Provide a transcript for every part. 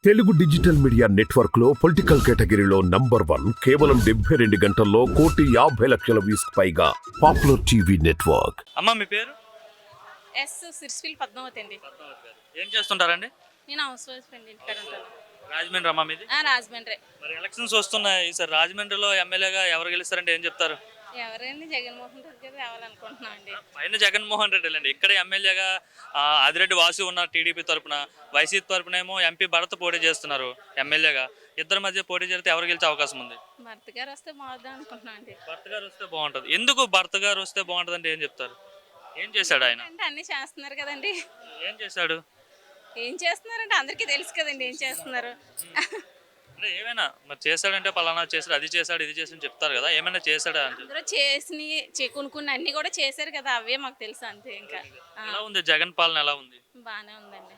Telugu digital media network లో political కేటగిరీలో #1 కేవలం 72 గంటల్లో 1,50,00,000 వ్యూస్ పైగా పాపులర్ టీవీ నెట్వర్క్. అమ్మ మీ పేరు? ఎస్ సిరిసిల్ పద్మావతి అండి. ఏం చేస్తుంటారండి? నేను హౌస్ వైఫ్ అండి, ఇంటికాడ ఉంటాను. రాజమండ్రి అమ్మ మీది? రాజమండ్రి. మరి ఎలక్షన్స్ వస్తున్నాయి, ఈసారి రాజమండ్రిలో ఎమ్మెల్యేగా ఎవరు గెలుస్తారంటే ఏం చెప్తారు? ఎవరైనా జగన్మోహన్ రెడ్డి గారు రావాలనుకుంటున్నాం అండి. పైన జగన్మోహన్ రెడ్డి అండి, ఇక్కడ ఎమ్మెల్యేగా ఆదిరెడ్డి వాసు ఉన్నారు టీడీపీ తరపున, వైసీపీ తరపున ఏమో ఎంపీ భరత్ పోటీ చేస్తున్నారు ఎమ్మెల్యేగా. ఇద్దరి మధ్య పోటీ చేస్తే ఎవరు గెలిచే అవకాశం ఉంది? భర్త గారు వస్తే బాగుంది అనుకుంటున్నాం అండి. భర్త గారు వస్తే బాగుంటుంది. ఎందుకు భర్త గారు వస్తే బాగుంటుంది అంటే ఏం చెప్తారు? ఏం చేశాడు ఆయన? అంటే అన్ని చేస్తున్నారు కదండి. ఏం చేశాడు? ఏం చేస్తున్నారంటే అందరికీ తెలుసు కదండి ఏం చేస్తున్నారు. అంటే ఏమైనా మరి చేశాడంటే పలానా చేశాడు, అది చేశాడు, ఇది చేసాడు చెప్తారు కదా, ఏమైనా చేశాడా అంటే? అందరూ చేసి కొనుక్కున్న అన్ని కూడా చేశారు కదా, అవే మాకు తెలుసు అంతే. ఇంకా ఎలా ఉంది జగన్ పాలన, ఎలా ఉంది? బాగానే ఉందండి.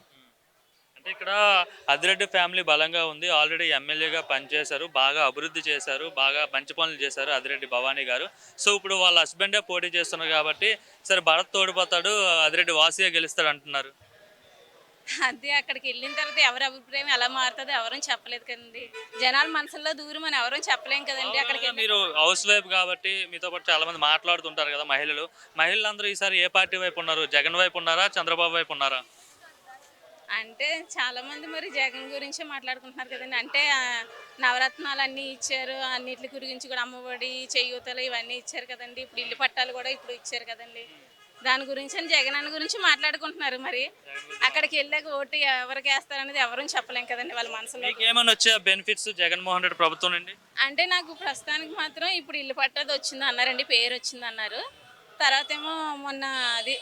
అంటే ఇక్కడ అదిరెడ్డి ఫ్యామిలీ బలంగా ఉంది, ఆల్రెడీ ఎమ్మెల్యేగా పనిచేశారు, బాగా అభివృద్ధి చేశారు, బాగా మంచి పనులు చేశారు అదిరెడ్డి భవానీ గారు. సో ఇప్పుడు వాళ్ళ హస్బెండే పోటీ చేస్తున్నారు కాబట్టి సరే భరత్ తోడిపోతాడు, అదిరెడ్డి వాసియే గెలుస్తాడు అంటున్నారు. అదే అక్కడికి వెళ్ళిన తర్వాత ఎవరి అభిప్రాయం ఎలా మారుతుందో ఎవరూ చెప్పలేదు కదండి. జనాల మనసుల్లో దూరం అని ఎవరూ చెప్పలేం కదండి. అక్కడికి మీరు హౌస్ వైఫ్ కాబట్టి మీతో పాటు చాలా మంది మాట్లాడుతుంటారు కదా మహిళలందరూ ఈసారి ఏ పార్టీ వైపు ఉన్నారు? జగన్ వైపు ఉన్నారా, చంద్రబాబు వైపు ఉన్నారా? అంటే చాలా మంది మరి జగన్ గురించే మాట్లాడుకుంటున్నారు కదండి. అంటే నవరత్నాలు అన్నీ ఇచ్చారు, అన్నిటి గురించి కూడా అమ్మఒడి, చేయూతలు ఇవన్నీ ఇచ్చారు కదండి. ఇప్పుడు ఇల్లు పట్టాలు కూడా ఇప్పుడు ఇచ్చారు కదండి. దాని గురించి అని జగన్ అన్న గురించి మాట్లాడుకుంటున్నారు. మరి అక్కడికి వెళ్ళాక ఓటు ఎవరికి వేస్తారనేది ఎవరూ చెప్పలేం కదండి వాళ్ళ మనసులో. ఏమైనా వచ్చే బెనిఫిట్స్ జగన్మోహన్ రెడ్డి ప్రభుత్వం నుండి? అంటే నాకు ప్రస్తుతానికి మాత్రం ఇప్పుడు ఇల్లు పట్టది వచ్చింది అన్నారండి, పేరు వచ్చింది అన్నారు. తర్వాత ఏమో మొన్న అది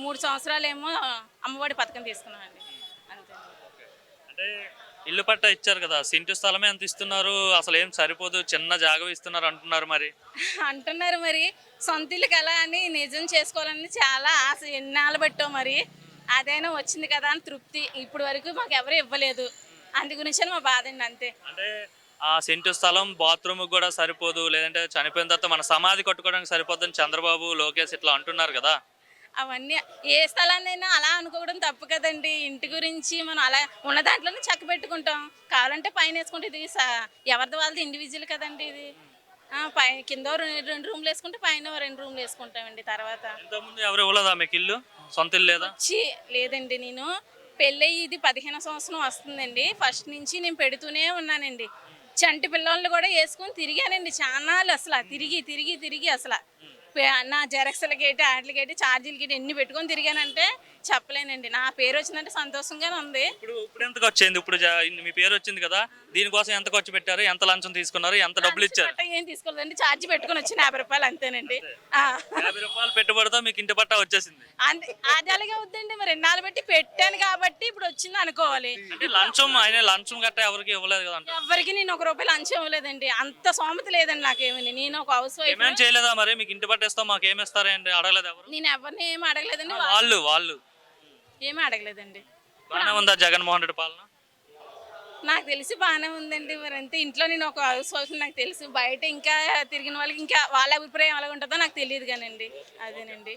3 సంవత్సరాలు ఏమో అమ్మఒడి పథకం తీసుకున్నామండి, అంతే. అంటే ఇల్లు పట్టా ఇచ్చారు కదా, సెంటు స్థలమే ఎంత ఇస్తున్నారు, అసలు ఏం సరిపోదు, చిన్న జాగా ఇస్తున్నారు అంటున్నారు. మరి అంటున్నారు మరి సొంత ఇల్లు కల అని నిజం చేసుకోవాలని చాలా ఆశ, ఎన్నాళ్ళు పెట్టాం. మరి అదైనా వచ్చింది కదా అని తృప్తి. ఇప్పుడు వరకు మాకు ఎవరు ఇవ్వలేదు, అందు గురించి మా బాధ అండి, అంతే. అంటే ఆ సెంటు స్థలం బాత్రూమ్ కూడా సరిపోదు, లేదంటే చనిపోయిన తర్వాత మన సమాధి కట్టుకోవడానికి సరిపోద్దని చంద్రబాబు, లోకేష్ ఇట్లా అంటున్నారు కదా. అవన్నీ ఏ స్థలాన్నైనా అలా అనుకోవడం తప్పు కదండి. ఇంటి గురించి మనం అలా ఉన్న దాంట్లోనే చక్క పెట్టుకుంటాం, కావాలంటే పైన వేసుకుంటే ఇది ఎవరిది వాళ్ళది ఇండివిజువల్ కదండి. ఇది కింద 2 రూమ్లు వేసుకుంటే పైన 2 రూమ్లు వేసుకుంటామండి. తర్వాత ఎవరు ఇవ్వలేదా మీకు ఇల్లు, సొంత ఇల్లు లేదా? లేదండి, నేను పెళ్ళయి ఇది 15వ సంవత్సరం వస్తుందండి. ఫస్ట్ నుంచి నేను పెడుతూనే ఉన్నానండి. చంటి పిల్లలు కూడా వేసుకొని తిరిగానండి చాలాలు, అసలు తిరిగి అసలు నా జెరాక్స్ల గేటి, ఆటల గేటి, ఛార్జీల గేటి ఎన్ని పెట్టుకొని తిరిగానంటే చెప్పలేనండి. నా పేరు వచ్చిందంటే సంతోషంగానే ఉంది. ఇప్పుడు ఎంతకు వచ్చింది? ఇప్పుడు మీ పేరు వచ్చింది కదా, దీనికోసం ఎంత ఖర్చు పెట్టారు, ఎంత లంచం తీసుకున్నారు, ఎంత డబ్బులు ఇచ్చారు? ఏం తీసుకోలేదండి, ఛార్జీ పెట్టుకొని వచ్చిన 50 రూపాయలు అంతేనండి. 50 రూపాయలు పెట్టుబడితో మీకు ఇంటి పట్టా వచ్చేసింది. అది అలాగే అవుద్దండి, మరి ఎన్నాళ్ళు పెట్టి పెట్టాను కాబట్టి ఇప్పుడు వచ్చింది అనుకోవాలి. అంటే లంచం గట్ట ఎవరికి ఇవ్వలేదు కదా? ఎవరికి నేను 1 రూపాయి లంచం ఇవ్వలేదండి, అంత సోమత లేదండి నాకేమని. నేను ఒక హౌస్ వైఫ్. ఏమేం చేయలేదా మరి? మీకు ఇంటి పట్టేస్తాం మాకు ఏమిస్తారండి అడగలేదు ఎవరు? నేను ఎవరిని ఏమి అడగలేదండి. వాళ్ళు ఏమీ అడగలేదండి. బాగానే ఉందా జగన్మోహన్ రెడ్డి పాలన? నాకు తెలిసి బాగానే ఉందండి. మరి అంతే, ఇంట్లో నేను ఒక హౌస్ వైఫ్, నాకు తెలుసు. బయట ఇంకా తిరిగిన వాళ్ళకి ఇంకా వాళ్ళ అభిప్రాయం ఎలా ఉంటుందో నాకు తెలియదు కానండి, అదేనండి.